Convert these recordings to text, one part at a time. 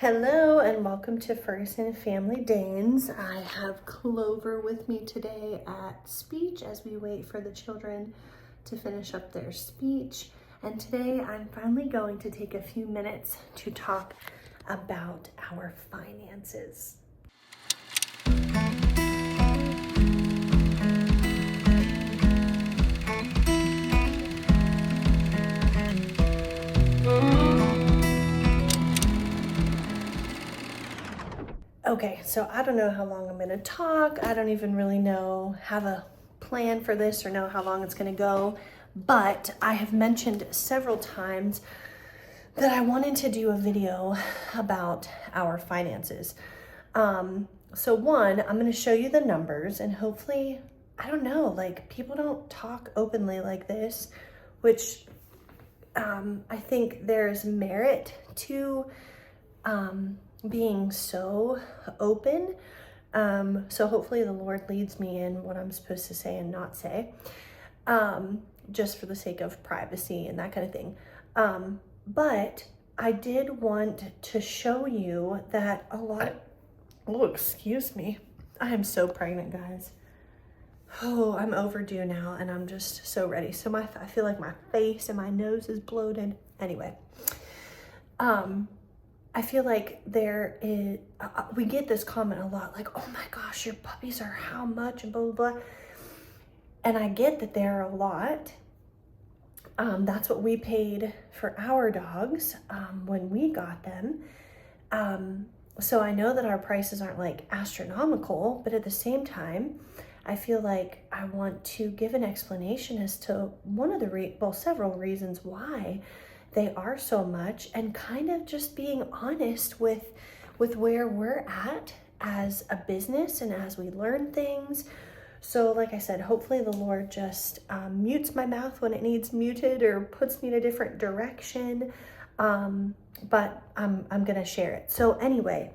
Hello and welcome to Ferguson Family Danes. I have Clover with me today at speech as we wait for the children to finish up their speech. And today I'm finally going to take a few minutes to talk about our finances. Okay, so I don't know how long I'm gonna talk. I don't even really have a plan for this or know how long it's gonna go, but I have mentioned several times that I wanted to do a video about our finances. So one, I'm gonna show you the numbers and hopefully, I don't know, like people don't talk openly like this, which I think there's merit to being so open. So hopefully the Lord leads me in what I'm supposed to say and not say, just for the sake of privacy and that kind of thing. But I did want to show you that oh, excuse me. I am so pregnant, guys. Oh, I'm overdue now and I'm just so ready. So I feel like my face and my nose is bloated. Anyway, I feel like we get this comment a lot, like, oh my gosh, your puppies are how much and blah, blah, blah. And I get that they're a lot. That's what we paid for our dogs when we got them. So I know that our prices aren't like astronomical, but at the same time, I feel like I want to give an explanation as to several reasons why they are so much, and kind of just being honest with where we're at as a business and as we learn things. So like I said, hopefully the Lord just mutes my mouth when it needs muted or puts me in a different direction. But I'm gonna share it. So anyway,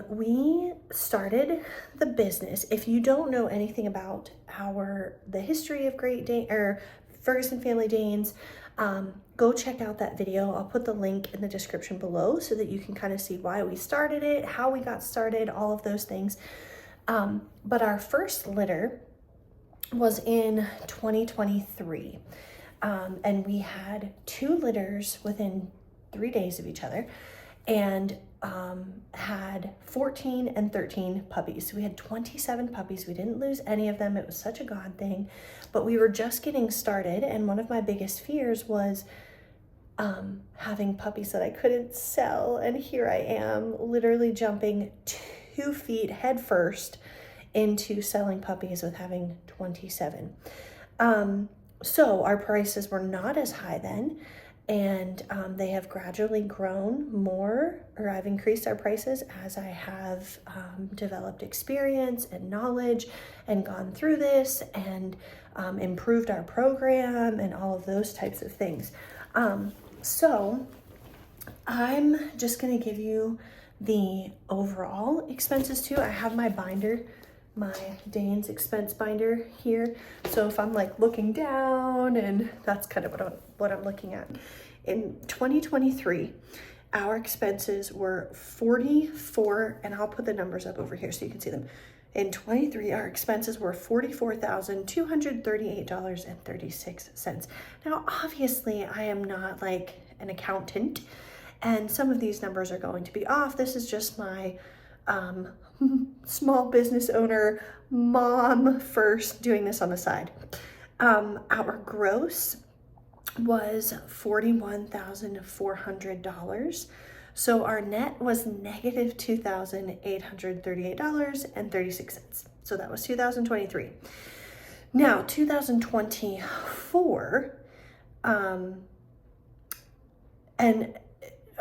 we started the business. If you don't know anything about the history of Ferguson Family Danes, go check out that video. I'll put the link in the description below so that you can kind of see why we started it, how we got started, all of those things. But our first litter was in 2023. And we had 2 litters within 3 days of each other and had 14 and 13 puppies. So we had 27 puppies. We didn't lose any of them. It was such a God thing, but we were just getting started. And one of my biggest fears was having puppies that I couldn't sell. And here I am literally jumping 2 feet head first into selling puppies with having 27. So our prices were not as high then. And they have gradually grown more, or I've increased our prices as I have developed experience and knowledge and gone through this and improved our program and all of those types of things. So I'm just gonna give you the overall expenses too. I have my binder, my Danes expense binder here. So if I'm like looking down, and that's kind of what I'm looking at. In 2023, our expenses were 44, and I'll put the numbers up over here so you can see them. In 23, our expenses were $44,238.36. Now, obviously, I am not like an accountant, and some of these numbers are going to be off. This is just my small business owner, mom first, doing this on the side. Our gross was $41,400. So our net was negative $2,838.36. So that was 2023. Now, 2024,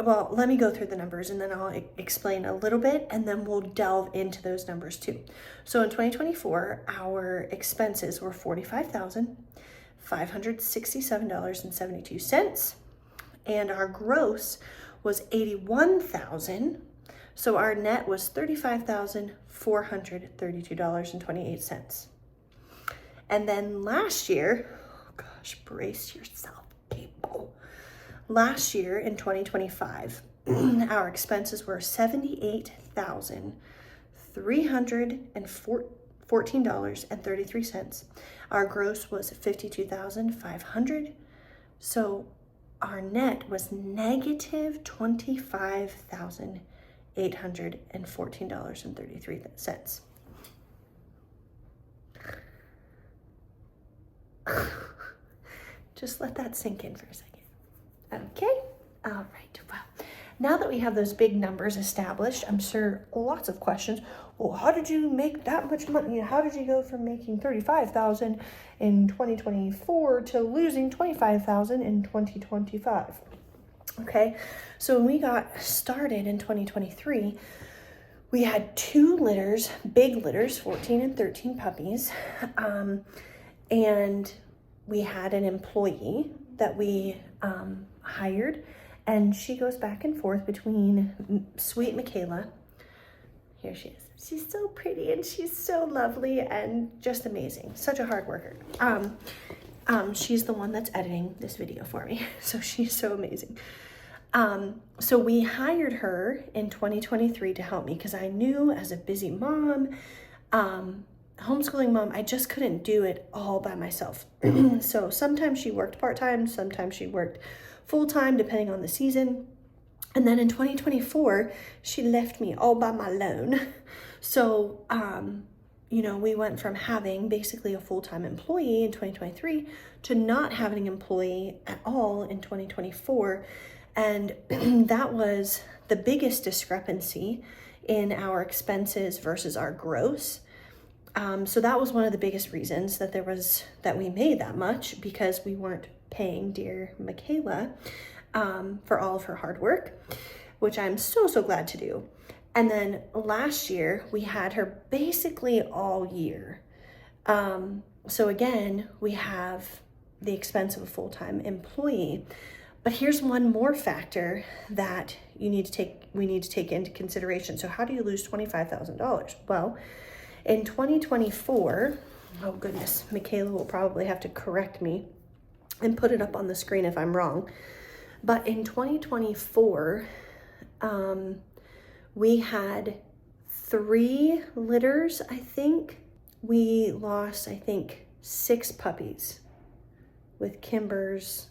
well, let me go through the numbers and then I'll explain a little bit and then we'll delve into those numbers too. So in 2024, our expenses were $45,567.72 and our gross was $81,000. So our net was $35,432.28. And then last year, oh gosh, brace yourself, people. Last year in 2025, our expenses were $78,314.33. Our gross was $52,500. So our net was negative $25,814.33. Just let that sink in for a second. Okay, all right, well, now that we have those big numbers established, I'm sure lots of questions. Well, how did you make that much money? How did you go from making $35,000 in 2024 to losing $25,000 in 2025? Okay, so when we got started in 2023, we had 2 litters, big litters, 14 and 13 puppies, and we had an employee that we hired, and she goes back and forth between sweet Michaela. Here she is. She's so pretty and she's so lovely and just amazing. Such a hard worker. She's the one that's editing this video for me, so she's so amazing. So we hired her in 2023 to help me because I knew as a busy mom, homeschooling mom, I just couldn't do it all by myself. So sometimes she worked part-time, sometimes she worked full-time, depending on the season. And then in 2024, she left me all by my own. So, we went from having basically a full-time employee in 2023 to not having an employee at all in 2024. And that was the biggest discrepancy in our expenses versus our gross. So that was one of the biggest reasons that we made that much, because we weren't paying dear Michaela for all of her hard work, which I'm so glad to do. And then last year we had her basically all year. So again, we have the expense of a full-time employee. But here's one more factor that we need to take into consideration. So how do you lose $25,000? Well, in 2024, oh goodness, Michaela will probably have to correct me and put it up on the screen if I'm wrong. But in 2024, we had 3 litters, I think. We lost, 6 puppies with Kimber's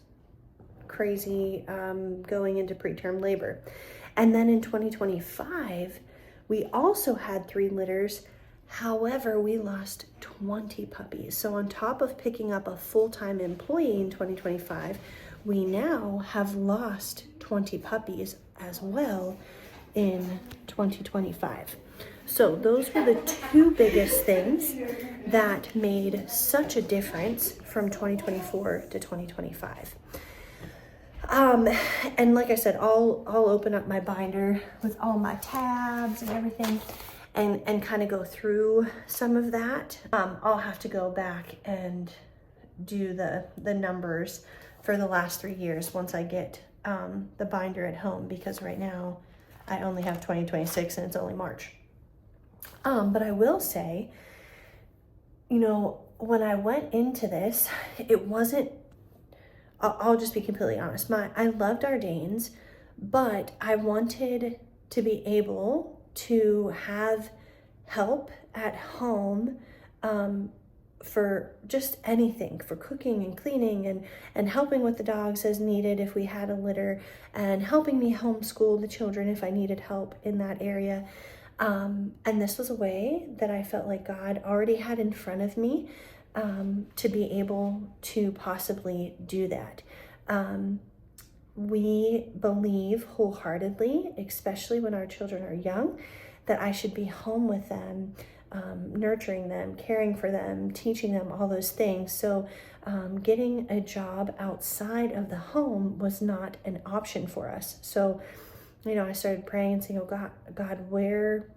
crazy going into preterm labor. And then in 2025, we also had 3 litters. However, we lost 20 puppies. So on top of picking up a full-time employee in 2025, we now have lost 20 puppies as well in 2025. So those were the 2 biggest things that made such a difference from 2024 to 2025. And like I said, I'll open up my binder with all my tabs and everything and kind of go through some of that. I'll have to go back and do the numbers for the last 3 years once I get the binder at home, because right now I only have 2026 and it's only March. But I will say, when I went into this, it wasn't, I'll just be completely honest. I loved our Danes, but I wanted to be able to have help at home for just anything, for cooking and cleaning and helping with the dogs as needed if we had a litter, and helping me homeschool the children if I needed help in that area. And this was a way that I felt like God already had in front of me to be able to possibly do that. We believe wholeheartedly, especially when our children are young, that I should be home with them, nurturing them, caring for them, teaching them all those things. So getting a job outside of the home was not an option for us. So, I started praying and saying, oh God, where,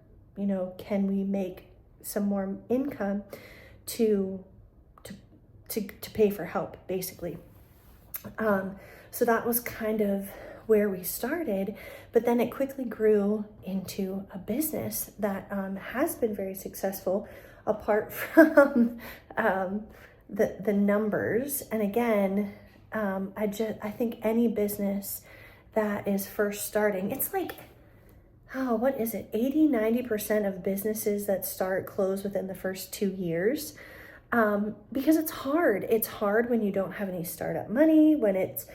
can we make some more income to pay for help, basically. So that was kind of where we started, but then it quickly grew into a business that has been very successful apart from the numbers. And again, I think any business that is first starting. It's like, oh, what is it? 80-90% of businesses that start close within the first 2 years. Because it's hard. It's hard when you don't have any startup money, when it's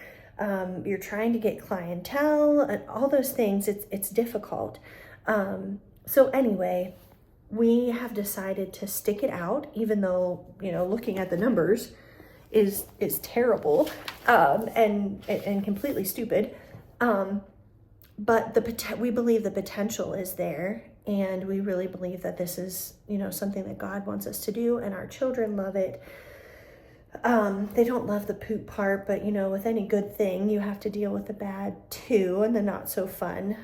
you're trying to get clientele and all those things. It's difficult. So anyway, we have decided to stick it out, even though, looking at the numbers is terrible, and completely stupid. But we believe the potential is there, and we really believe that this is, something that God wants us to do, and our children love it. They don't love the poop part, but with any good thing, you have to deal with the bad too, and the not so fun.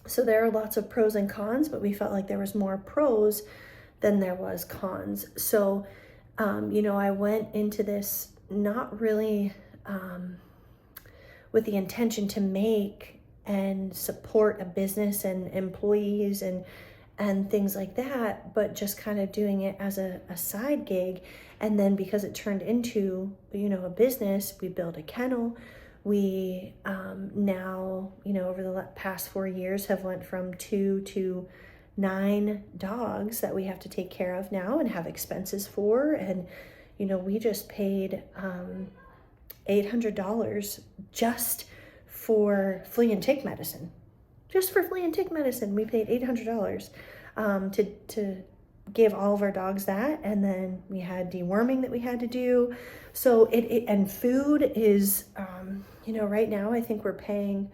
So there are lots of pros and cons, but we felt like there was more pros than there was cons. So, I went into this not really with the intention to make and support a business and employees and things like that, but just kind of doing it as a side gig. And then because it turned into, a business, we built a kennel. We now, over the past 4 years have went from 2 to 9 dogs that we have to take care of now and have expenses for. And, we just paid $800 just for flea and tick medicine. Just for flea and tick medicine, we paid $800 to give all of our dogs that. And then we had deworming that we had to do. So and food is, right now I think we're paying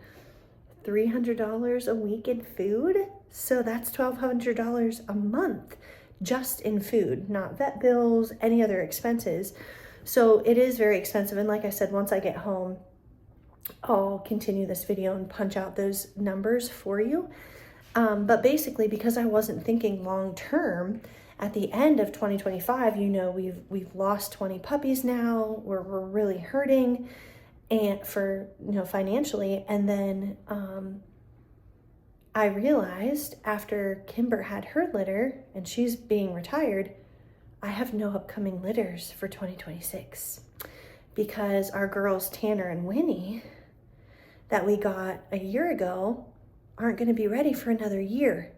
$300 a week in food. So that's $1,200 a month just in food, not vet bills, any other expenses. So it is very expensive. And like I said, once I get home, I'll continue this video and punch out those numbers for you. But basically, because I wasn't thinking long term, at the end of 2025, we've lost 20 puppies now. We're really hurting, and financially. And then I realized after Kimber had her litter and she's being retired, I have no upcoming litters for 2026 because our girls Tanner and Winnie that we got a year ago aren't going to be ready for another year.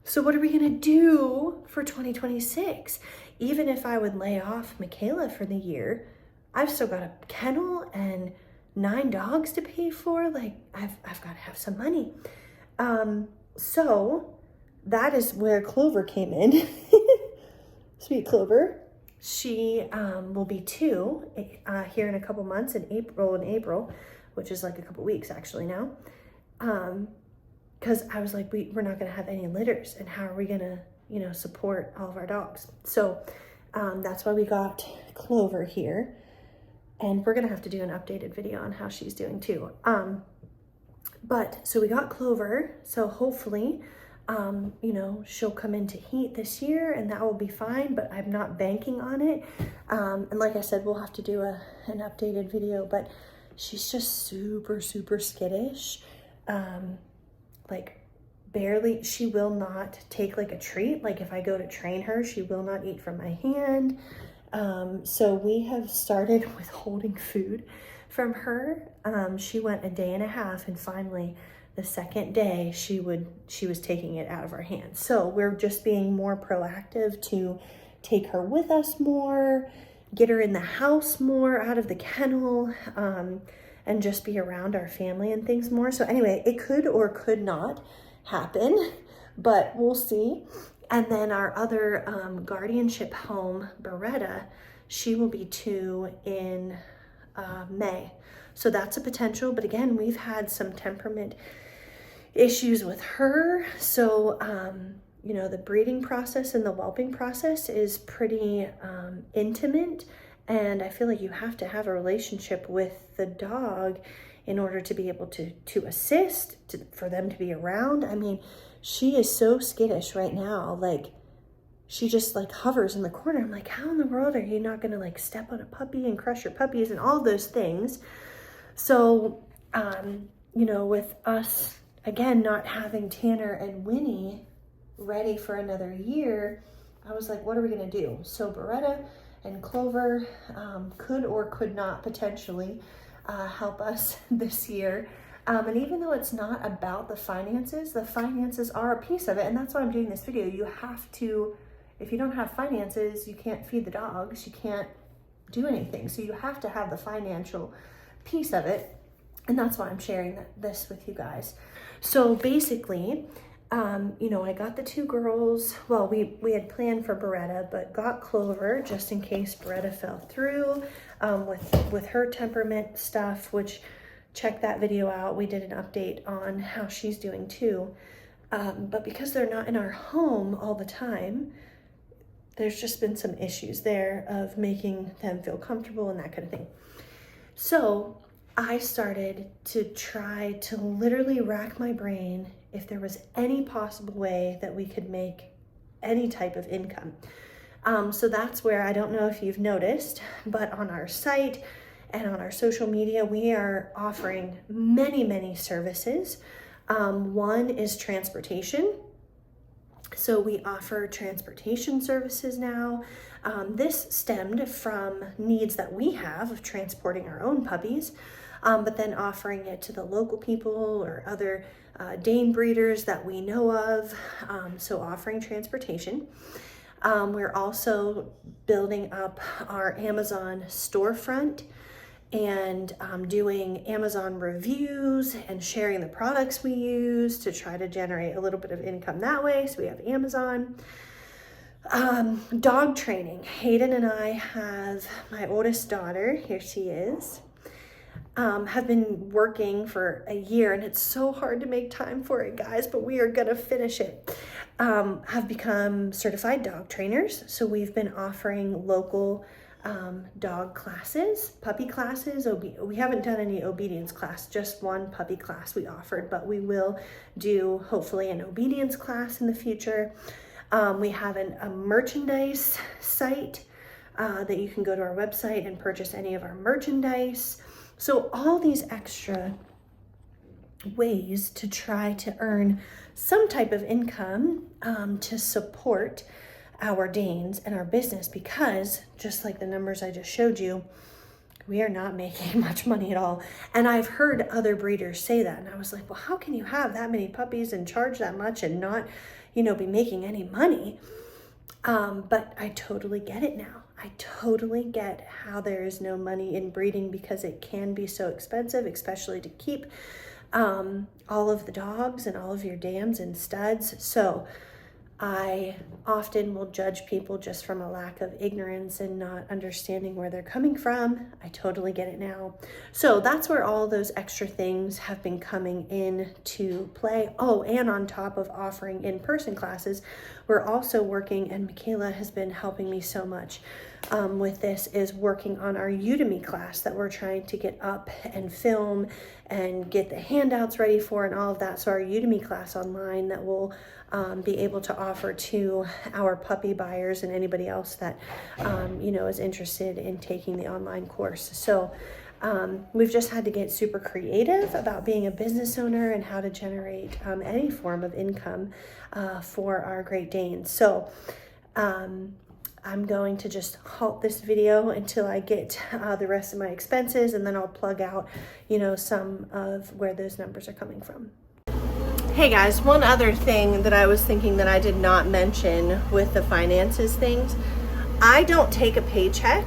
So what are we going to do for 2026? Even if I would lay off Michaela for the year, I've still got a kennel and 9 dogs to pay for. Like I've got to have some money. So that is where Clover came in. Sweet Clover. She will be 2 here in a couple months in April, which is like a couple weeks actually now. Because I was like, we're not going to have any litters, and how are we going to, support all of our dogs? So that's why we got Clover here, and we're going to have to do an updated video on how she's doing too. But so we got Clover, so hopefully, she'll come into heat this year, and that will be fine, but I'm not banking on it. And like I said, we'll have to do an updated video, but she's just super, super skittish. Like barely, she will not take like a treat. Like if I go to train her, she will not eat from my hand. So we have started withholding food from her. She went a day and a half, and finally the second day she was taking it out of our hands. So we're just being more proactive to take her with us more, get her in the house more, out of the kennel, and just be around our family and things more. So anyway, it could or could not happen, but we'll see. And then our other guardianship home, Beretta, she will be 2 in May. So that's a potential. But again, we've had some temperament issues with her. So, the breeding process and the whelping process is pretty intimate. And I feel like you have to have a relationship with the dog in order to be able to assist, for them to be around. I mean, she is so skittish right now. Like, she just like hovers in the corner. I'm like, how in the world are you not going to like step on a puppy and crush your puppies and all those things? So, with us, again, not having Tanner and Winnie ready for another year, I was like, what are we going to do? So Beretta and Clover could or could not potentially help us this year. And even though it's not about the finances are a piece of it. And that's why I'm doing this video. You have to, if you don't have finances, you can't feed the dogs, you can't do anything. So you have to have the financial piece of it. And that's why I'm sharing this with you guys. So basically, you know, I got the 2 girls. Well, we had planned for Beretta, but got Clover just in case Beretta fell through with her temperament stuff, which check that video out. We did an update on how she's doing too. But because they're not in our home all the time, there's just been some issues there of making them feel comfortable and that kind of thing. So I started to try to literally rack my brain if there was any possible way that we could make any type of income. So that's where, I don't know if you've noticed, but on our site and on our social media, we are offering many services. One is transportation. So we offer transportation services now. This stemmed from needs that we have of transporting our own puppies, but then offering it to the local people or other Dane breeders that we know of. So offering transportation. We're also building up our Amazon storefront and doing Amazon reviews and sharing the products we use to try to generate a little bit of income that way. So we have Amazon. Dog training. Hayden and I have my oldest daughter, here she is, have been working for a year, and it's so hard to make time for it, guys, but we are gonna finish it. Have become certified dog trainers. So we've been offering local dog classes, puppy classes. We haven't done any obedience class, just one puppy class we offered, but we will do hopefully an obedience class in the future. We have a merchandise site that you can go to our website and purchase any of our merchandise. So all these extra ways to try to earn some type of income to support our Danes and our business, because just like the numbers I just showed you, we are not making much money at all. And I've heard other breeders say that, and I was like, well, how can you have that many puppies and charge that much and not, you know, be making any money? But I totally get it now. I totally get how there is no money in breeding, because it can be so expensive, especially to keep all of the dogs and all of your dams and studs. So I often will judge people just from a lack of ignorance and not understanding where they're coming from. I totally get it now. So that's where all those extra things have been coming in to play. Oh, and on top of offering in-person classes, we're also working, and Michaela has been helping me so much with this, is working on our Udemy class that we're trying to get up and film and get the handouts ready for and all of that. So our Udemy class online that will be able to offer to our puppy buyers and anybody else that you know, is interested in taking the online course. So we've just had to get super creative about being a business owner and how to generate any form of income for our Great Danes. So I'm going to just halt this video until I get the rest of my expenses, and then I'll plug out, you know, some of where those numbers are coming from. Hey guys, one other thing that I was thinking that I did not mention with the finances things, I don't take a paycheck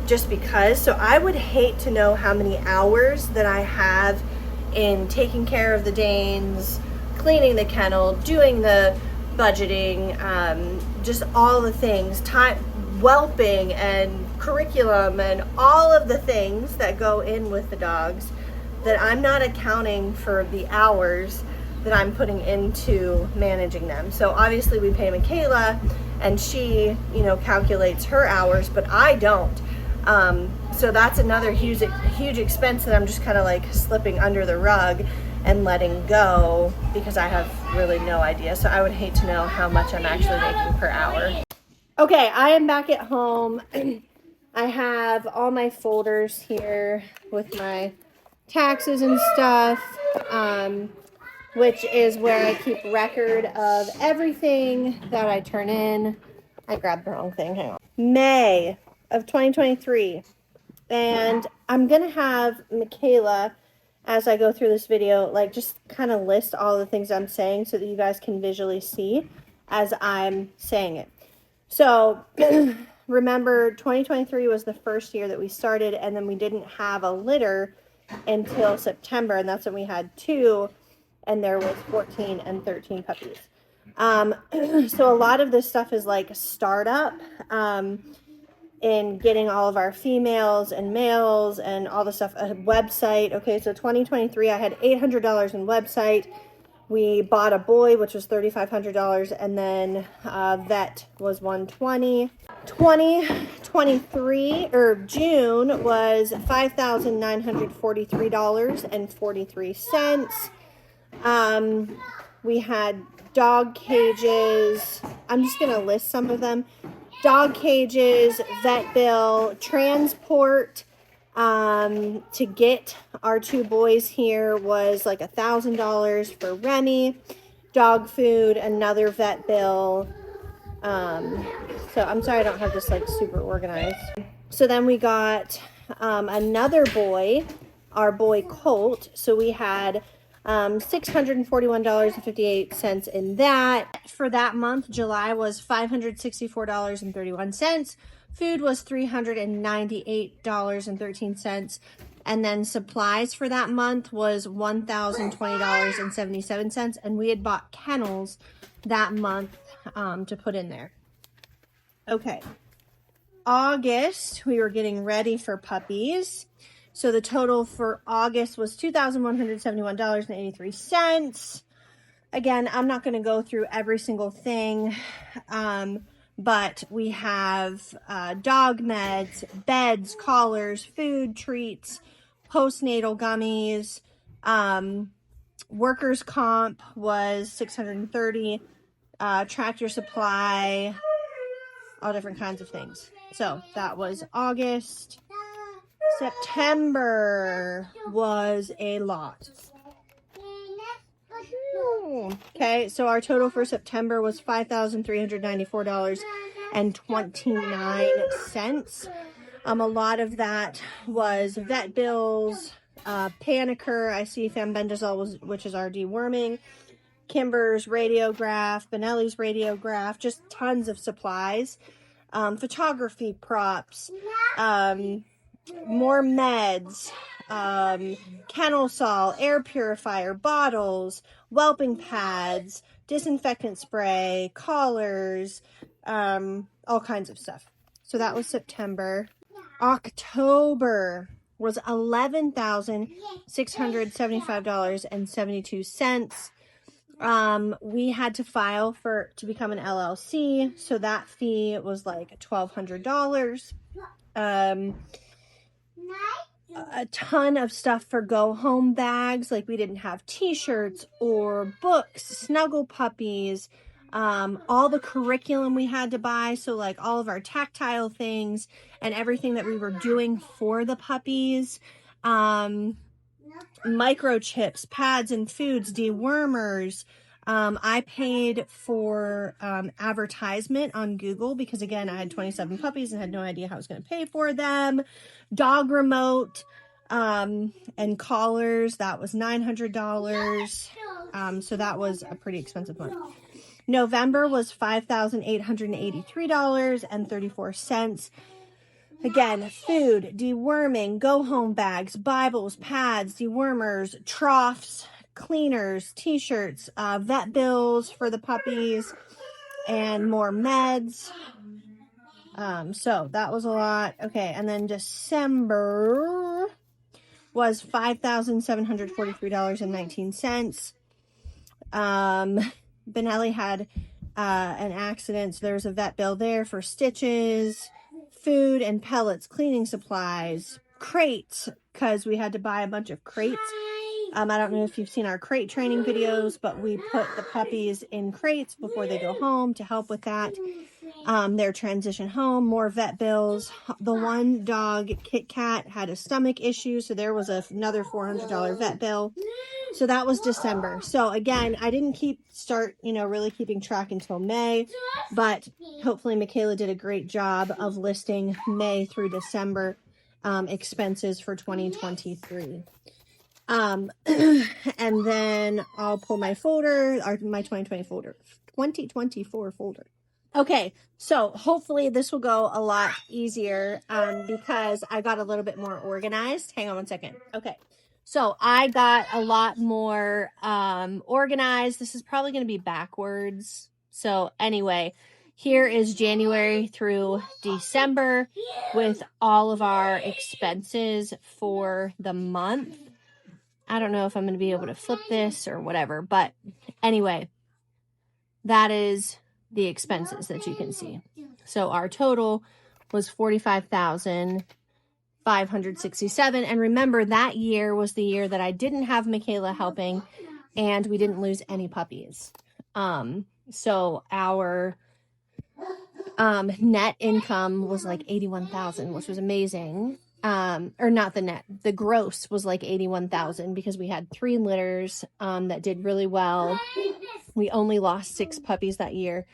just because. So I would hate to know how many hours that I have in taking care of the Danes, cleaning the kennel, doing the budgeting, just all the things, time, whelping and curriculum and all of the things that go in with the dogs, that I'm not accounting for the hours that I'm putting into managing them. So obviously we pay Michaela and she, you know, calculates her hours, but I don't. So that's another huge expense that I'm just kind of like slipping under the rug and letting go, because I have really no idea. So I would hate to know how much I'm actually making per hour. Okay, I am back at home. I have all my folders here with my taxes and stuff, which is where I keep record of everything that I turn in. I grabbed the wrong thing, hang on. May of 2023. And I'm going to have Michaela, as I go through this video, like just kind of list all the things I'm saying so that you guys can visually see as I'm saying it. So remember, 2023 was the first year that we started, and then we didn't have a litter until September, and that's when we had 2, and there was 14 and 13 puppies. So a lot of this stuff is like a startup in getting all of our females and males and all the stuff, a website. Okay, so 2023, I had $800 in website. We bought a boy, which was $3,500, and then vet was $120. 2023 or June was $5,943.43. We had dog cages. I'm just gonna list some of them. Dog cages, vet bill, transport to get our 2 boys here was like $1,000 for Remy. Dog food, another vet bill. So I'm sorry I don't have this like super organized. So then we got another boy, our boy Colt. So we had $641.58 in that. For that month, July was $564.31. Food was $398.13. And then supplies for that month was $1,020.77. And we had bought kennels that month to put in there. Okay. August, we were getting ready for puppies. So the total for August was $2,171.83. Again, I'm not going to go through every single thing, but we have dog meds, beds, collars, food, treats, postnatal gummies. Workers' comp was $630. Tractor supply, all different kinds of things. So that was August. September was a lot. Okay, so our total for September was $5,394.29. A lot of that was vet bills, Panicker, I see Fambendazole, which is our deworming, Kimber's radiograph, Benelli's radiograph, just tons of supplies, photography props, more meds, kennel salt, air purifier, bottles, whelping pads, disinfectant spray, collars, all kinds of stuff. So that was September. October was $11,675.72. We had to file to become an LLC, so that fee was like $1,200. A ton of stuff for go home bags, like we didn't have t-shirts or books, snuggle puppies, all the curriculum we had to buy, so like all of our tactile things and everything that we were doing for the puppies, microchips, pads and foods, dewormers. I paid for advertisement on Google because, again, I had 27 puppies and had no idea how I was going to pay for them. Dog remote and collars, that was $900. So that was a pretty expensive month. November was $5,883.34. Again, food, deworming, go-home bags, Bibles, pads, dewormers, troughs, cleaners, t-shirts, vet bills for the puppies, and more meds. So that was a lot. Okay, and then December was $5,743.19. Benelli had an accident, so there was a vet bill there for stitches, food and pellets, cleaning supplies, crates, because we had to buy a bunch of crates. I don't know if you've seen our crate training videos, but we put the puppies in crates before they go home to help with that. Their transition home, more vet bills. The one dog, Kit Kat, had a stomach issue, so there was another $400 vet bill. So that was December. So again, I didn't really keeping track until May, but hopefully Michaela did a great job of listing May through December. expenses for 2023. And then I'll pull my folder, or my 2024 folder. Okay, so hopefully this will go a lot easier because I got a little bit more organized. Hang on one second. Okay, so I got a lot more organized. This is probably going to be backwards. So anyway, here is January through December with all of our expenses for the month. I don't know if I'm going to be able to flip this or whatever, but anyway, that is the expenses that you can see. So our total was $45,567. And remember, that year was the year that I didn't have Michaela helping and we didn't lose any puppies. So our net income was like 81,000, which was amazing. Or not the net, the gross was like 81,000 because we had 3 litters that did really well. We only lost 6 puppies that year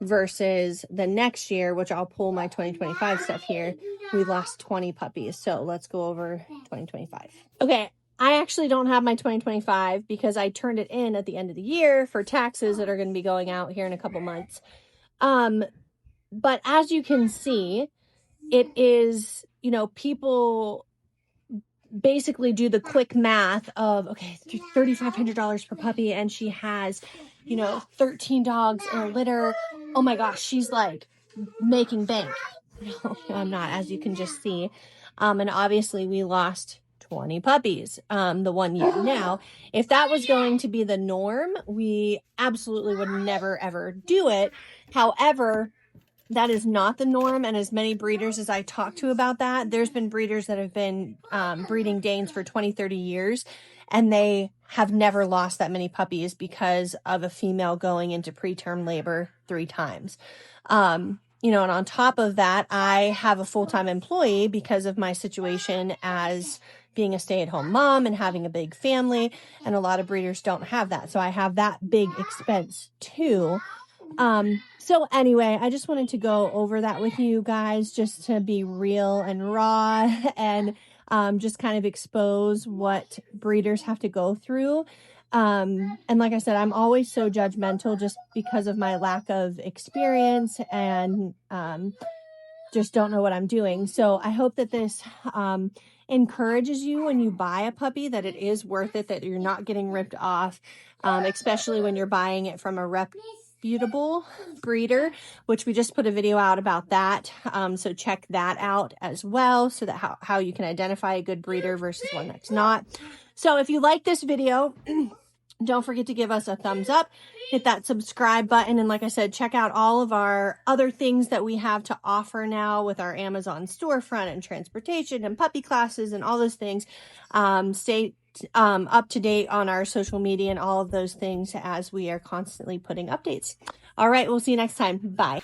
versus the next year, which I'll pull my 2025 stuff here. We lost 20 puppies. So let's go over 2025. Okay. I actually don't have my 2025 because I turned it in at the end of the year for taxes that are going to be going out here in a couple months. But as you can see, it is, you know, people basically do the quick math of, okay, $3,500 per puppy, and she has, you know, 13 dogs in a litter. Oh my gosh, she's like making bank. No, I'm not, as you can just see. And obviously we lost 20 puppies the one year. Now, if that was going to be the norm, we absolutely would never ever do it. However, that is not the norm, and as many breeders as I talk to about that, there's been breeders that have been breeding Danes for 20, 30 years, and they have never lost that many puppies because of a female going into preterm labor 3 times. You know, and on top of that, I have a full-time employee because of my situation as being a stay-at-home mom and having a big family, and a lot of breeders don't have that. So I have that big expense too. So anyway, I just wanted to go over that with you guys just to be real and raw and just kind of expose what breeders have to go through. And like I said, I'm always so judgmental just because of my lack of experience and just don't know what I'm doing. So I hope that this encourages you when you buy a puppy, that it is worth it, that you're not getting ripped off, especially when you're buying it from a reputable breeder, which we just put a video out about that. So check that out as well, so that how you can identify a good breeder versus one that's not. So if you like this video, don't forget to give us a thumbs up, hit that subscribe button, and like I said, check out all of our other things that we have to offer now with our Amazon storefront and transportation and puppy classes and all those things. Stay up to date on our social media and all of those things as we are constantly putting updates. All right, we'll see you next time. Bye.